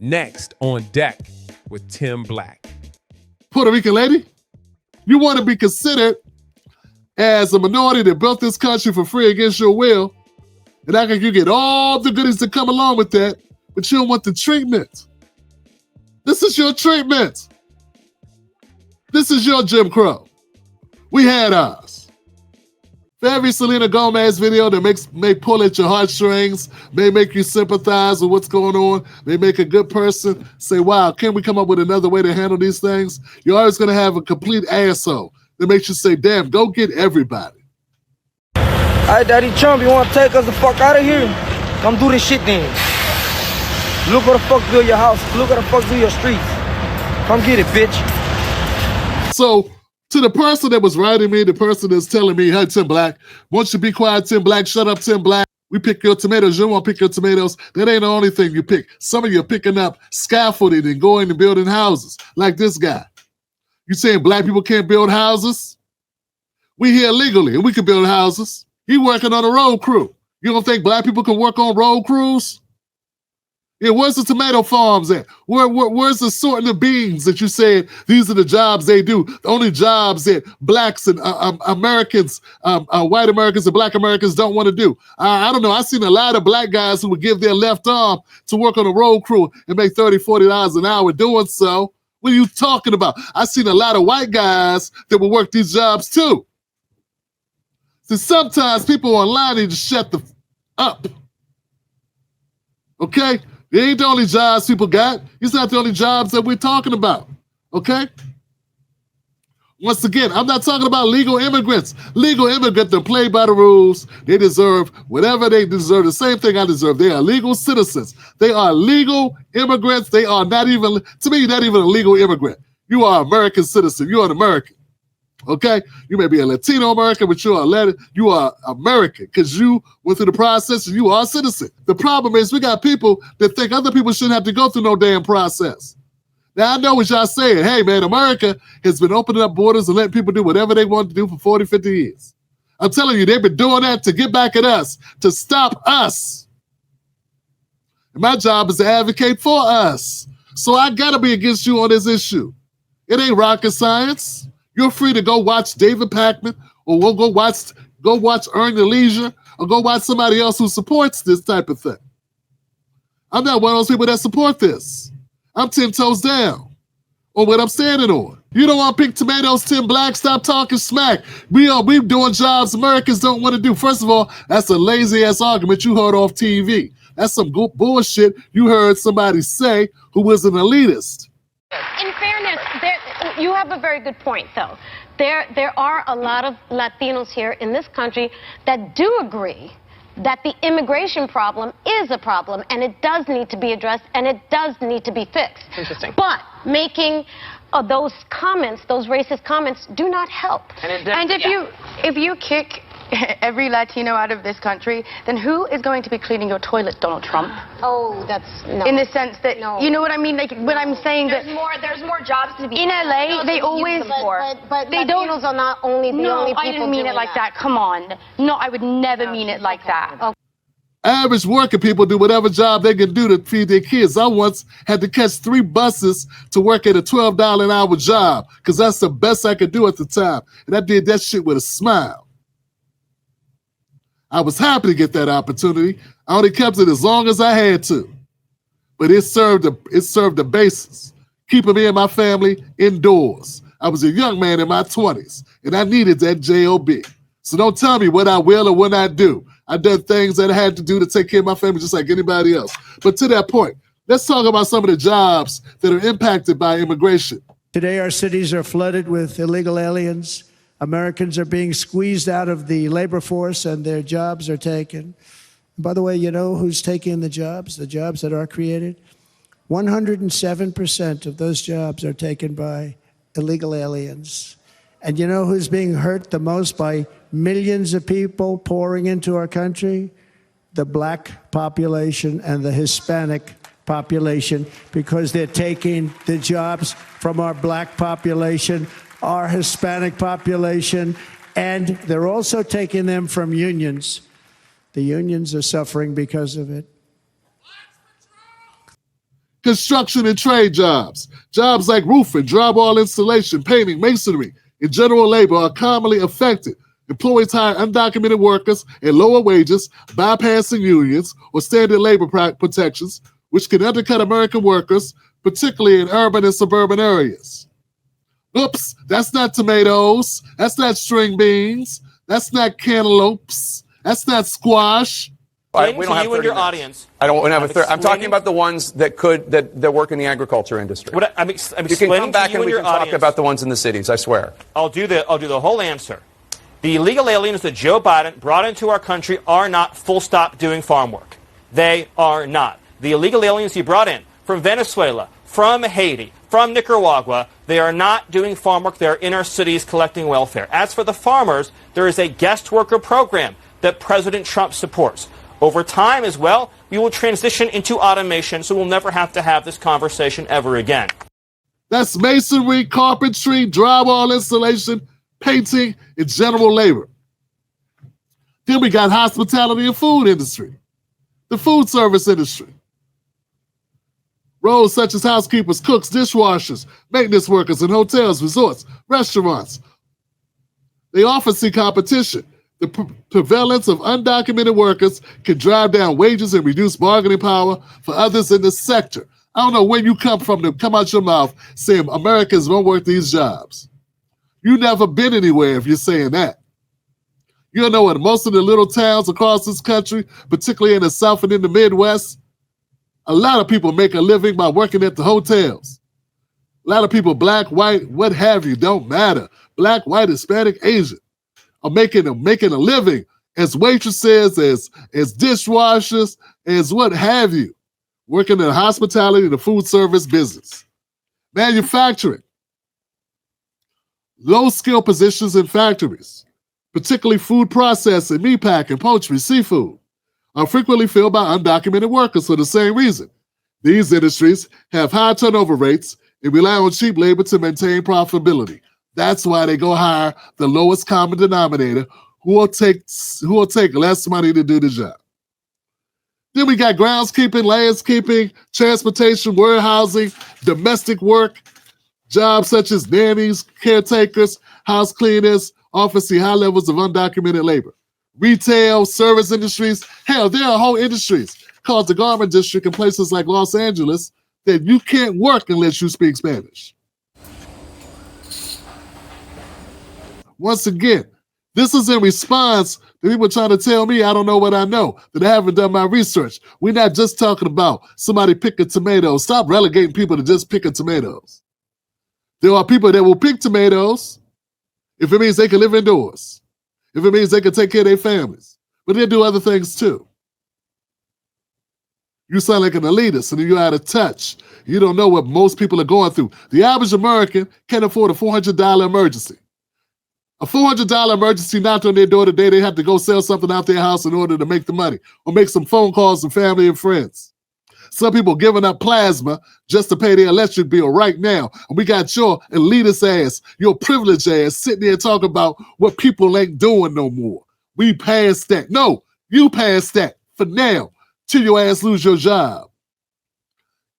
Next on deck with Tim Black. Puerto Rican lady, you want to be considered as a minority that built this country for free against your will, and I think you get all the goodies that come along with that, but you don't want the treatment. This is your treatment. This is your Jim Crow. We had ours. For every Selena Gomez video that may pull at your heartstrings, may make you sympathize with what's going on, may make a good person say, wow, can we come up with another way to handle these things? You're always going to have a complete asshole that makes you say, damn, go get everybody. All right, Daddy Trump, you want to take us the fuck out of here? Come do this shit then. Look what the fuck do your house. Look what the fuck do your streets. Come get it, bitch. So, to the person that was writing me, the person that's telling me, hey, Tim Black, won't you be quiet, Tim Black? Shut up, Tim Black. We pick your tomatoes. You don't want to pick your tomatoes. That ain't the only thing you pick. Some of you are picking up scaffolding and going and building houses, like this guy. You saying black people can't build houses? We here legally, and we can build houses. He working on a road crew. You don't think black people can work on road crews? Yeah, where's the tomato farms at? Where's the sorting of beans that you said these are the jobs they do? The only jobs that blacks and Americans, white Americans and black Americans don't want to do. I don't know. I've seen a lot of black guys who would give their left arm to work on a road crew and make $30, $40 an hour doing so. What are you talking about? I've seen a lot of white guys that will work these jobs too. So sometimes people online need to shut the up. Okay? It ain't the only jobs people got. It's not the only jobs that we're talking about, okay? Once again, I'm not talking about legal immigrants. Legal immigrants that play by the rules. They deserve whatever they deserve. The same thing I deserve. They are legal citizens. They are legal immigrants. They are not even, to me, not even a legal immigrant. You are an American citizen. You are an American. Okay, you may be a Latino American, but you are American because you went through the process and you are a citizen. The problem is we got people that think other people shouldn't have to go through no damn process. Now, I know what y'all saying. Hey, man, America has been opening up borders and letting people do whatever they want to do for 40, 50 years. I'm telling you, they've been doing that to get back at us, to stop us. And my job is to advocate for us. So I got to be against you on this issue. It ain't rocket science. You're free to go watch David Pakman, or we'll go watch Earn Your Leisure, or go watch somebody else who supports this type of thing. I'm not one of those people that support this. I'm 10 toes down on what I'm standing on. You don't want to pick tomatoes, Tim Black. Stop talking smack. We doing jobs Americans don't want to do. First of all, that's a lazy-ass argument you heard off TV. That's some bullshit you heard somebody say who was an elitist. In fairness, you have a very good point, though. There are a lot of Latinos here in this country that do agree that the immigration problem is a problem, and it does need to be addressed, and it does need to be fixed. Interesting. But making those comments, those racist comments, do not help. And if you kick every Latino out of this country, then who is going to be cleaning your toilet, Donald Trump? Oh, that's no. In the sense that, no. You know what I mean? Like when I'm saying there's more jobs to be in LA, they always but they Latinos are not only the only people. I didn't mean it like that. Come on. No, I would never mean it like that. Okay. Average working people do whatever job they can do to feed their kids. I once had to catch 3 buses to work at a $12 an hour job because that's the best I could do at the time. And I did that shit with a smile. I was happy to get that opportunity. I only kept it as long as I had to. But it served the basis, keeping me and my family indoors. I was a young man in my 20s, and I needed that job. So don't tell me what I will or what I do. I've done things that I had to do to take care of my family just like anybody else. But to that point, let's talk about some of the jobs that are impacted by immigration. Today, our cities are flooded with illegal aliens. Americans are being squeezed out of the labor force and their jobs are taken. By the way, you know who's taking the jobs that are created? 107% of those jobs are taken by illegal aliens. And you know who's being hurt the most by millions of people pouring into our country? The black population and the Hispanic population, because they're taking the jobs from our black population, our Hispanic population, and they're also taking them from unions. The unions are suffering because of it. Construction and trade jobs. Jobs like roofing, drywall installation, painting, masonry, and general labor are commonly affected. Employers hire undocumented workers at lower wages, bypassing unions or standard labor protections, which can undercut American workers, particularly in urban and suburban areas. Oops, that's not tomatoes. That's not string beans. That's not cantaloupes. That's not squash. We don't have 30 minutes. I don't have a third. I'm talking about the ones that work in the agriculture industry. I'm you can come back and we can talk about the ones in the cities, I swear. I'll do the whole answer. The illegal aliens that Joe Biden brought into our country are not full stop doing farm work. They are not. The illegal aliens he brought in from Venezuela, from Haiti, from Nicaragua, they are not doing farm work. They are in our cities collecting welfare. As for the farmers, there is a guest worker program that President Trump supports. Over time as well, we will transition into automation, so we'll never have to have this conversation ever again. That's masonry, carpentry, drywall installation, painting, and general labor. Then we got hospitality and food industry, the food service industry. Roles such as housekeepers, cooks, dishwashers, maintenance workers in hotels, resorts, restaurants. They often see competition. The prevalence of undocumented workers can drive down wages and reduce bargaining power for others in the sector. I don't know where you come from to come out your mouth saying Americans won't work these jobs. You've never been anywhere if you're saying that. You know, in most of the little towns across this country, particularly in the South and in the Midwest, a lot of people make a living by working at the hotels. A lot of people, black, white, what have you, don't matter. Black, white, Hispanic, Asian, are making a living as waitresses, as dishwashers, as what have you, working in the hospitality and the food service business. Manufacturing. Low-skill positions in factories, particularly food processing, meat packing, poultry, seafood, are frequently filled by undocumented workers for the same reason. These industries have high turnover rates and rely on cheap labor to maintain profitability. That's why they go hire the lowest common denominator who will take less money to do the job. Then we got groundskeeping, landscaping, transportation, warehousing, domestic work, jobs such as nannies, caretakers, house cleaners, often see high levels of undocumented labor. Retail, service industries, hell, there are whole industries called the garment district in places like Los Angeles that you can't work unless you speak Spanish. Once again, this is in response to people trying to tell me I don't know what I know, that I haven't done my research. We're not just talking about somebody picking tomatoes. Stop relegating people to just picking tomatoes. There are people that will pick tomatoes if it means they can live indoors, if it means they can take care of their families, but they do other things too. You sound like an elitist and you're out of touch. You don't know what most people are going through. The average American can't afford a $400 emergency. A $400 emergency knocked on their door today, they have to go sell something out their house in order to make the money or make some phone calls to family and friends. Some people giving up plasma just to pay their electric bill right now. And we got your elitist ass, your privileged ass sitting there talking about what people ain't doing no more. We passed that. No, you passed that for now till your ass lose your job.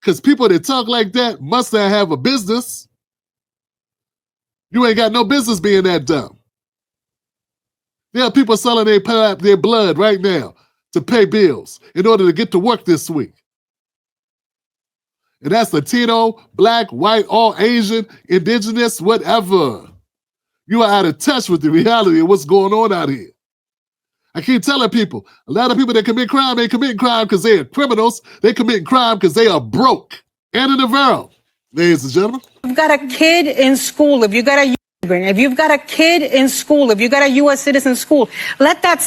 Because people that talk like that must not have a business. You ain't got no business being that dumb. There are people selling their blood right now to pay bills in order to get to work this week. And that's Latino, black, white, all Asian, indigenous, whatever. You are out of touch with the reality of what's going on out here. I keep telling people, a lot of people that commit crime ain't committing crime because they are criminals. They committing crime because they are broke. Anna Navarro, ladies and gentlemen. You've got a kid in school, if you got a immigrant, if you've got a kid in school, if you got a U.S. citizen school, let that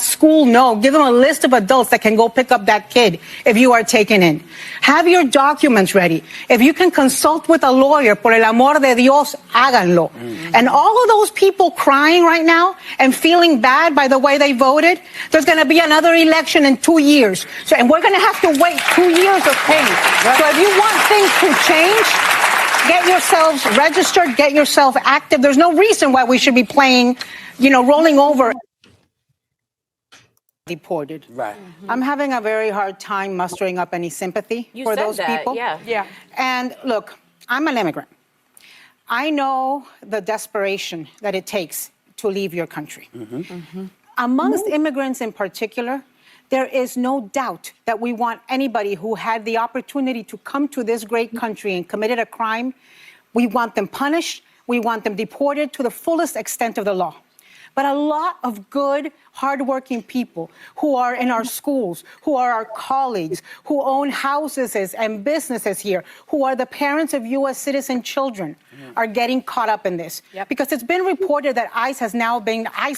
school know. Give them a list of adults that can go pick up that kid if you are taken in. Have your documents ready. If you can consult with a lawyer, por el amor de Dios, háganlo. And all of those people crying right now and feeling bad by the way they voted, there's going to be another election in 2 years. And we're going to have to wait 2 years of pain. So if you want things to change, get yourselves registered, get yourself active. There's no reason why we should be playing, rolling over. deported. Right. I'm having a very hard time mustering up any sympathy for those people. Yeah. And look, I'm an immigrant. I know the desperation that it takes to leave your country. Amongst immigrants in particular, there is no doubt that we want anybody who had the opportunity to come to this great country and committed a crime, we want them punished, we want them deported to the fullest extent of the law. But a lot of good, hardworking people who are in our schools, who are our colleagues, who own houses and businesses here, who are the parents of U.S. citizen children, are getting caught up in this. Because it's been reported that ICE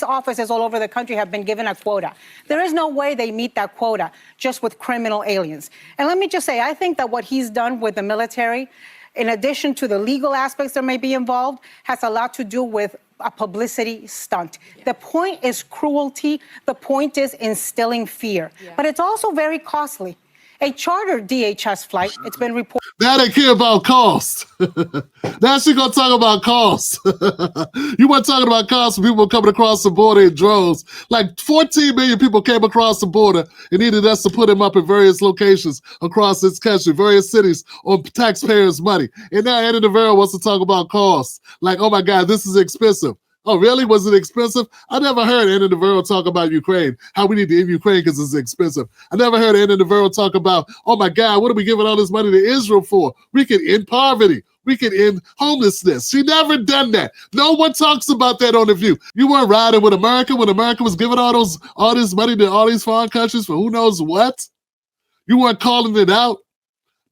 offices all over the country have been given a quota. There is no way they meet that quota just with criminal aliens. And let me just say, I think that what he's done with the military, in addition to the legal aspects that may be involved, has a lot to do with a publicity stunt. The point is cruelty. The point is instilling fear. But it's also very costly. A charter DHS flight, it's been reported. Now they care about cost. Now she gonna talk about cost. You weren't talking about cost when people coming across the border in droves. Like 14 million people came across the border and needed us to put them up in various locations across this country, various cities, on taxpayers' money. And now Andy Navarro wants to talk about cost. Like, oh my God, this is expensive. Oh, really? Was it expensive? I never heard Andy Navarro talk about Ukraine, how we need to end Ukraine because it's expensive. I never heard Andy Navarro talk about, oh my God, what are we giving all this money to Israel for? We can end poverty. We can end homelessness. She never done that. No one talks about that on The View. You weren't riding with America when America was giving all this money to all these foreign countries for who knows what? You weren't calling it out.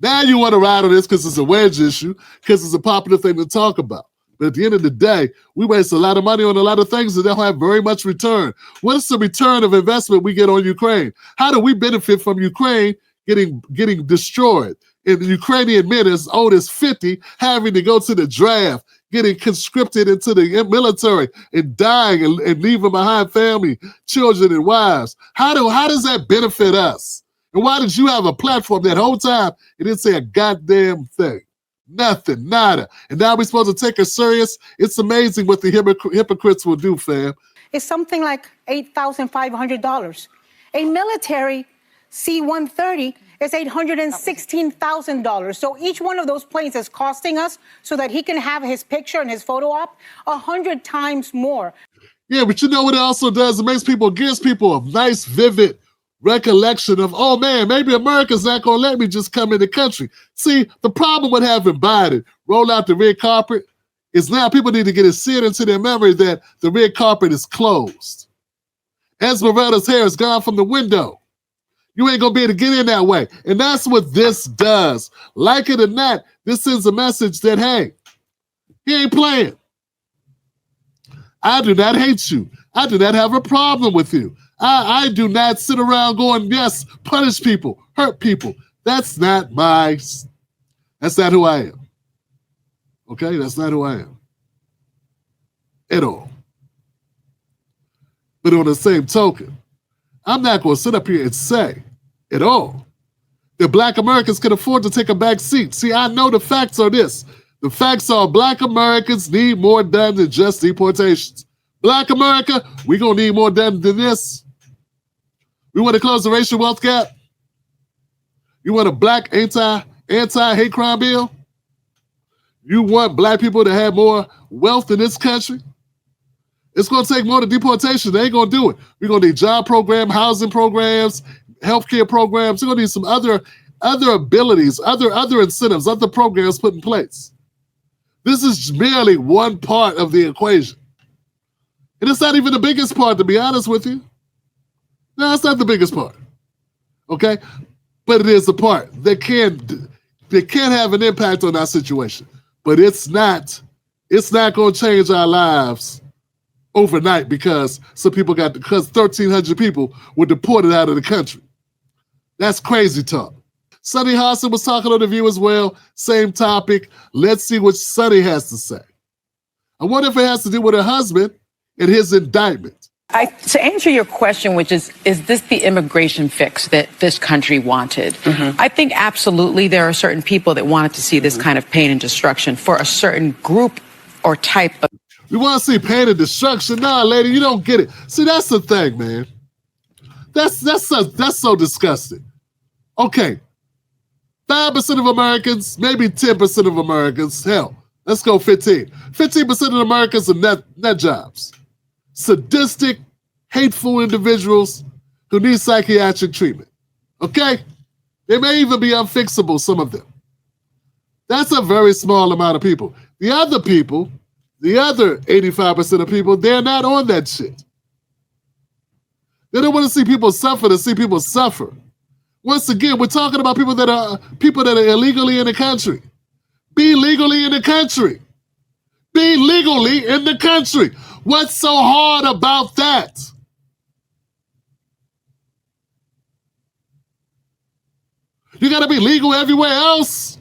Now you want to ride on this because it's a wedge issue, because it's a popular thing to talk about. But at the end of the day, we waste a lot of money on a lot of things that don't have very much return. What is the return of investment we get on Ukraine? How do we benefit from Ukraine getting destroyed? And the Ukrainian men as old as 50 having to go to the draft, getting conscripted into the military and dying and leaving behind family, children, and wives. How does that benefit us? And why did you have a platform that whole time and didn't say a goddamn thing? Nothing, nada. And now we're supposed to take her serious? It's amazing what the hypocrites will do, fam. It's something like $8,500. A military C-130 is $816,000. So each one of those planes is costing us, so that he can have his picture and his photo op, 100 times more. Yeah, but you know what it also does? It gives people a nice, vivid recollection of, oh man, maybe America's not going to let me just come in the country. See, the problem with having Biden roll out the red carpet is now people need to get it seared into their memory that the red carpet is closed. Esmeralda's hair is gone from the window. You ain't going to be able to get in that way. And that's what this does. Like it or not, this sends a message that, hey, he ain't playing. I do not hate you. I do not have a problem with you. I do not sit around going, yes, punish people, hurt people. That's not who I am. Okay? That's not who I am. At all. But on the same token, I'm not going to sit up here and say at all that Black Americans can afford to take a back seat. See, I know the facts are this. The facts are Black Americans need more done than just deportations. Black America, we're going to need more done than this. We want to close the racial wealth gap. You want a black anti-hate crime bill? You want Black people to have more wealth in this country? It's going to take more than deportation. They ain't going to do it. We're going to need job programs, housing programs, healthcare programs. We're going to need some other abilities, other incentives, other programs put in place. This is merely one part of the equation. And it's not even the biggest part, to be honest with you. No, it's not the biggest part. Okay? But it is a part that can have an impact on our situation. But it's not going to change our lives overnight because because 1,300 people were deported out of the country. That's crazy talk. Sunny Hostin was talking on The View as well. Same topic. Let's see what Sunny has to say. I wonder if it has to do with her husband and his indictment. To answer your question, which is this the immigration fix that this country wanted? I think absolutely there are certain people that wanted to see this kind of pain and destruction for a certain group or type of... We want to see pain and destruction? Nah, lady, you don't get it. See, that's the thing, man. That's so disgusting. Okay, 5% of Americans, maybe 10% of Americans. Hell, let's go 15. 15% of Americans are net jobs. Sadistic, hateful individuals who need psychiatric treatment. Okay, they may even be unfixable. Some of them. That's a very small amount of people. The other people, the other 85% of people, they're not on that shit. They don't want to see people suffer to see people suffer. Once again, we're talking about people that are illegally in the country. Be legally in the country. Be legally in the country. What's so hard about that? You got to be legal everywhere else.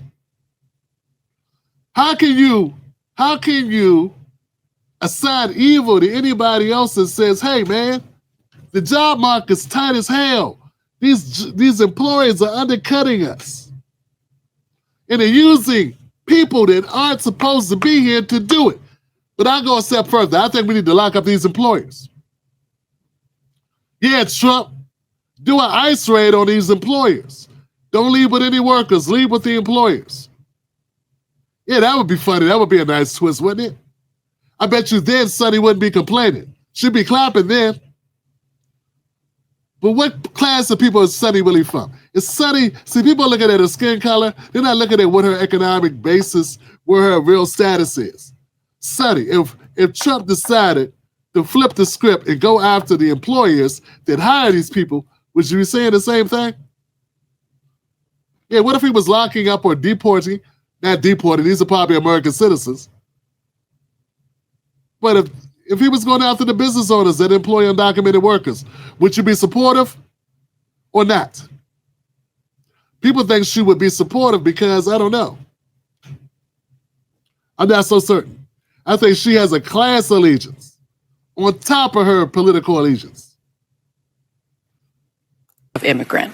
How can you assign evil to anybody else that says, hey, man, the job market's tight as hell. These employers are undercutting us. And they're using people that aren't supposed to be here to do it. But I'll go a step further. I think we need to lock up these employers. Yeah, Trump, do an ICE raid on these employers. Don't leave with any workers. Leave with the employers. Yeah, that would be funny. That would be a nice twist, wouldn't it? I bet you then Sunny wouldn't be complaining. She'd be clapping then. But what class of people is Sunny really from? Is Sunny, see, people looking at her skin color, they're not looking at what her economic basis, where her real status is. Sunny, if Trump decided to flip the script and go after the employers that hire these people, would you be saying the same thing? Yeah, what if he was locking up or deporting? Not deporting, these are probably American citizens. But if he was going after the business owners that employ undocumented workers, would you be supportive or not? People think she would be supportive because, I don't know. I'm not so certain. I think she has a class allegiance on top of her political allegiance. Of immigrant.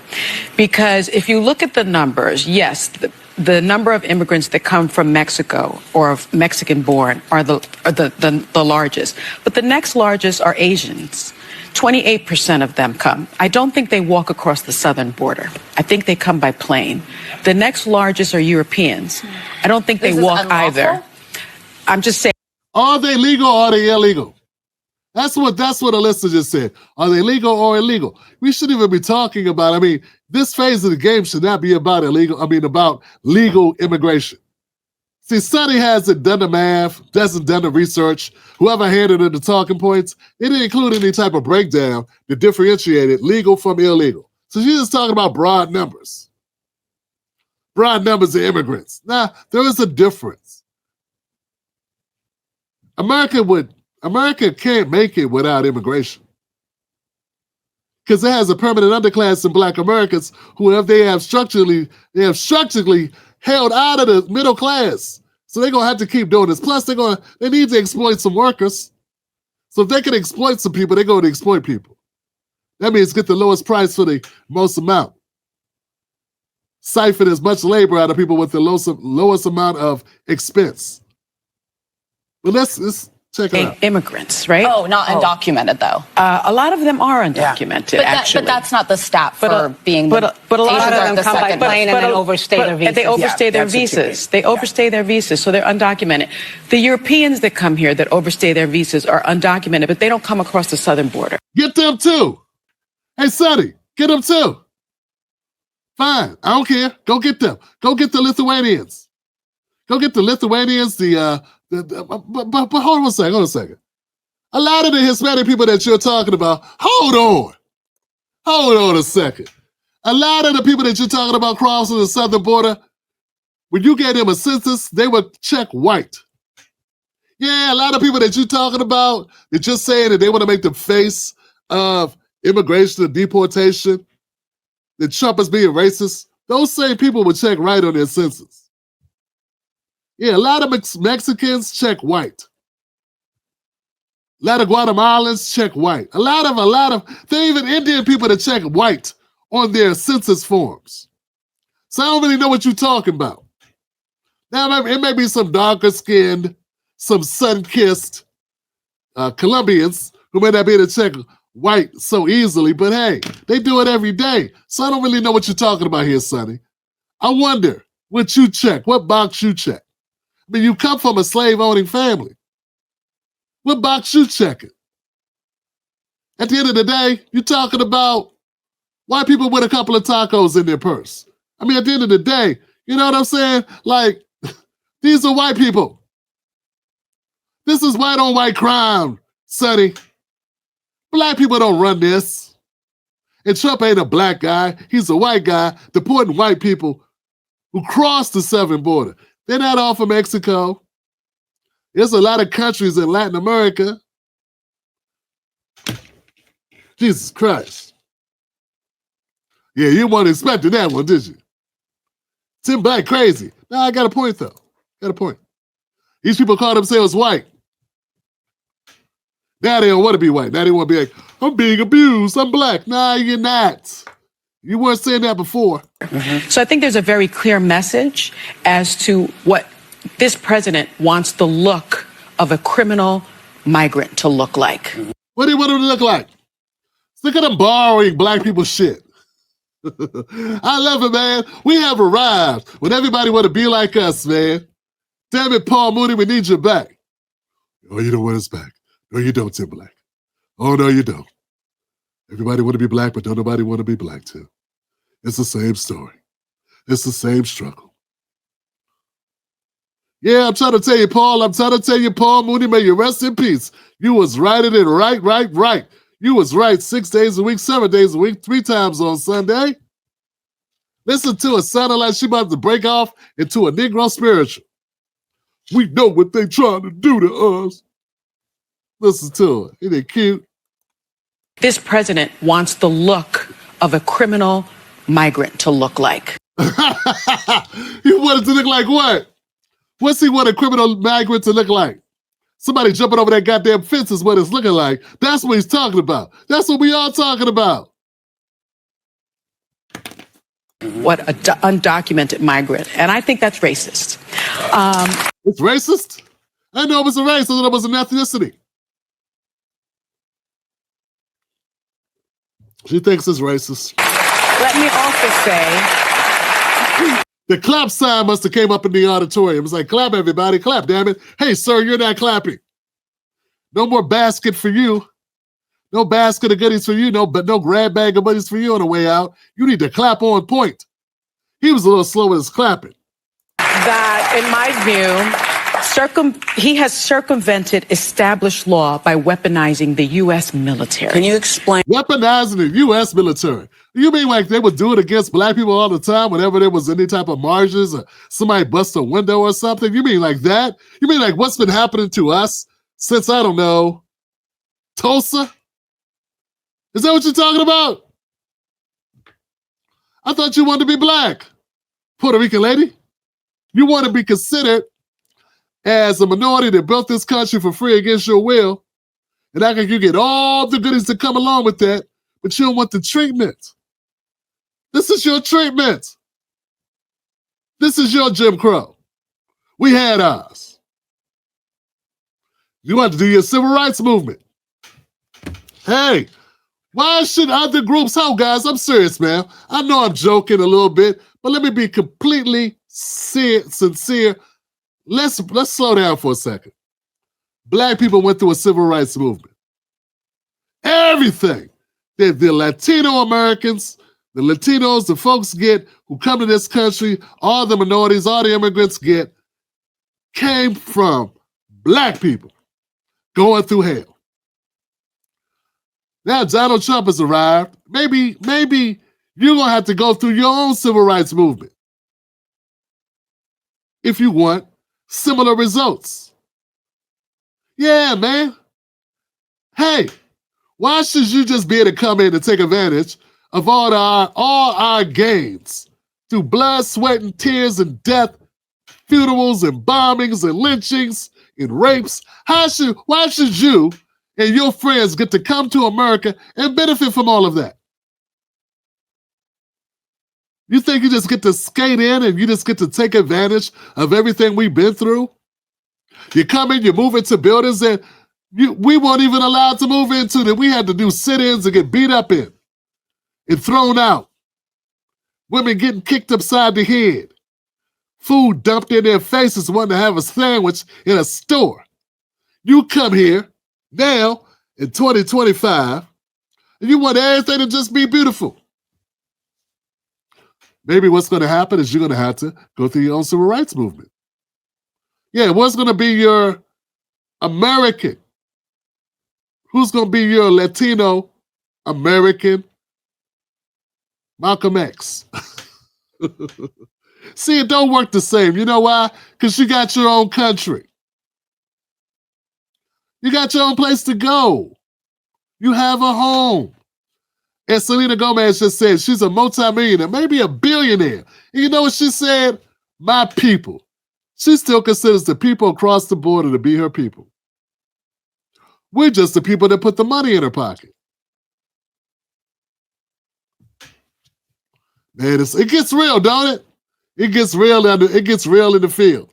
Because if you look at the numbers, yes, the number of immigrants that come from Mexico or of Mexican born are the largest. But the next largest are Asians. 28% of them come. I don't think they walk across the southern border. I think they come by plane. The next largest are Europeans. I don't think they walk either. I'm just saying. Are they legal or are they illegal? That's what Alyssa just said. Are they legal or illegal? We shouldn't even be talking about, this phase of the game should not be about about legal immigration. See, Sunny hasn't done the math, hasn't done the research. Whoever handed her the talking points, it didn't include any type of breakdown that differentiated legal from illegal. So she's just talking about broad numbers. Broad numbers of immigrants. Now, there is a difference. America can't make it without immigration. Because it has a permanent underclass in Black Americans who have structurally held out of the middle class. So they're gonna have to keep doing this. Plus, they need to exploit some workers. So if they can exploit some people, they're going to exploit people. That means get the lowest price for the most amount. Siphon as much labor out of people with the lowest amount of expense. But let's check it out. Immigrants, right? Oh, not undocumented, though. A lot of them are undocumented, actually. But that's not the stat for being but a lot of them come by plane and then overstay their visas. They overstay their visas. They overstay their visas, so they're undocumented. The Europeans that come here that overstay their visas are undocumented, but they don't come across the southern border. Get them too. Hey, Sunny, get them too. Fine, I don't care. Go get them. Go get the Lithuanians. Go get the Lithuanians, but hold on a second. A lot of the Hispanic people that you're talking about, hold on a second. A lot of the people that you're talking about crossing the southern border, when you gave them a census, they would check white. Yeah, a lot of people that you're talking about, they're just saying that they want to make the face of immigration and deportation, that Trump is being racist. Those same people would check right on their census. Yeah, a lot of Mexicans check white. A lot of Guatemalans check white. A lot of, there are even Indian people that check white on their census forms. So I don't really know what you're talking about. Now, it may be some darker skinned, some sun-kissed Colombians who may not be able to check white so easily, but hey, they do it every day. So I don't really know what you're talking about here, Sonny. I wonder what you check, what box you check. I mean, you come from a slave-owning family. What box you checking? At the end of the day, you're talking about white people with a couple of tacos in their purse. I mean, at the end of the day, you know what I'm saying? Like, these are white people. This is white on white crime, Sonny. Black people don't run this. And Trump ain't a black guy. He's a white guy deporting white people who crossed the southern border. They're not all from Mexico. There's a lot of countries in Latin America. Jesus Christ. Yeah, you weren't expecting that one, did you? Tim Black crazy. Nah, I got a point, though. Got a point. These people call themselves white. Now they don't want to be white. Now they want to be like, I'm being abused. I'm black. Nah, you're not. You weren't saying that before. So I think there's a very clear message as to what this president wants the look of a criminal migrant to look like. What do you want him to look like? Look at them borrowing black people's shit. I love it, man. We have arrived when everybody want to be like us, man. Damn it, Paul Mooney, we need you back. Oh, you don't want us back. No, you don't, Tim Black. Oh, no, you don't. Everybody want to be black, but don't nobody want to be black, too. It's the same story. It's the same struggle. Yeah, I'm trying to tell you, Paul. I'm trying to tell you, Paul Mooney, may you rest in peace. You was writing it right. You was right 6 days a week, 7 days a week, 3 times on Sunday. Listen to it. Sounded like she about to break off into a Negro spiritual. We know what they trying to do to us. Listen to it. Isn't it cute? This president wants the look of a criminal migrant to look like. He wanted to look like what? What's he want a criminal migrant to look like? Somebody jumping over that goddamn fence is what it's looking like. That's what he's talking about. That's what we all talking about. What an undocumented migrant. And I think that's racist. It's racist? I know it was a race. I thought it was an ethnicity. She thinks it's racist. Let me also say... The clap sign must have came up in the auditorium. It's like, clap, everybody, clap, damn it. Hey, sir, you're not clapping. No more basket for you. No basket of goodies for you. No grab bag of goodies for you on the way out. You need to clap on point. He was a little slow with his clapping. That, in my view, he has circumvented established law by weaponizing the U.S. military. Can you explain? Weaponizing the U.S. military. You mean like they would do it against black people all the time whenever there was any type of marches or somebody bust a window or something? You mean like that? You mean like what's been happening to us since, I don't know, Tulsa? Is that what you're talking about? I thought you wanted to be black. Puerto Rican lady. You want to be considered as a minority that built this country for free against your will. And I think you get all the goodies that come along with that, but you don't want the treatment. This is your treatment. This is your Jim Crow. We had ours. You want to do your civil rights movement. Hey, why should other groups help, guys? I'm serious, man. I know I'm joking a little bit, but let me be completely sincere. Let's slow down for a second. Black people went through a civil rights movement. Everything that the Latino Americans, the Latinos, the folks get who come to this country, all the minorities, all the immigrants get, came from black people going through hell. Now Donald Trump has arrived. Maybe you're going to have to go through your own civil rights movement if you want similar results. Yeah, man. Hey, why should you just be able to come in and take advantage of all our gains through blood, sweat, and tears and death, funerals and bombings and lynchings and rapes? Why should you and your friends get to come to America and benefit from all of that? You think you just get to skate in and you just get to take advantage of everything we've been through? You come in, you move into buildings and We weren't even allowed to move into that. We had to do sit-ins and get beat up in and thrown out. Women getting kicked upside the head. Food dumped in their faces wanting to have a sandwich in a store. You come here now in 2025 and you want everything to just be beautiful. Maybe what's going to happen is you're going to have to go through your own civil rights movement. Yeah, what's going to be your American? Who's going to be your Latino American Malcolm X? See, it don't work the same. You know why? Because you got your own country. You got your own place to go. You have a home. And Selena Gomez just said she's a multimillionaire, maybe a billionaire. And you know what she said? My people. She still considers the people across the border to be her people. We're just the people that put the money in her pocket. Man, it gets real, don't it? It gets real in the field.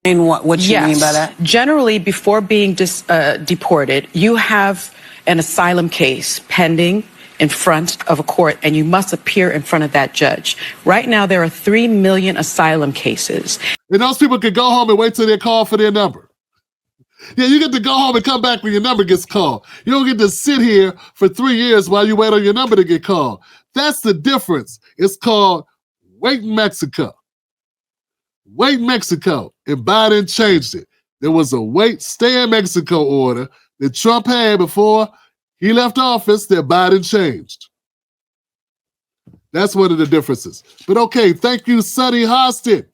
And what you Yes. mean by that? Generally, before being deported, you have an asylum case pending in front of a court, and you must appear in front of that judge. Right now, there are 3 million asylum cases. And those people can go home and wait till they call for their number. Yeah, you get to go home and come back when your number gets called. You don't get to sit here for 3 years while you wait on your number to get called. That's the difference. It's called Wait in Mexico. Wait in Mexico. And Biden changed it. There was a stay in Mexico order that Trump had before he left office that Biden changed. That's one of the differences. But okay, thank you, Sunny Hostin.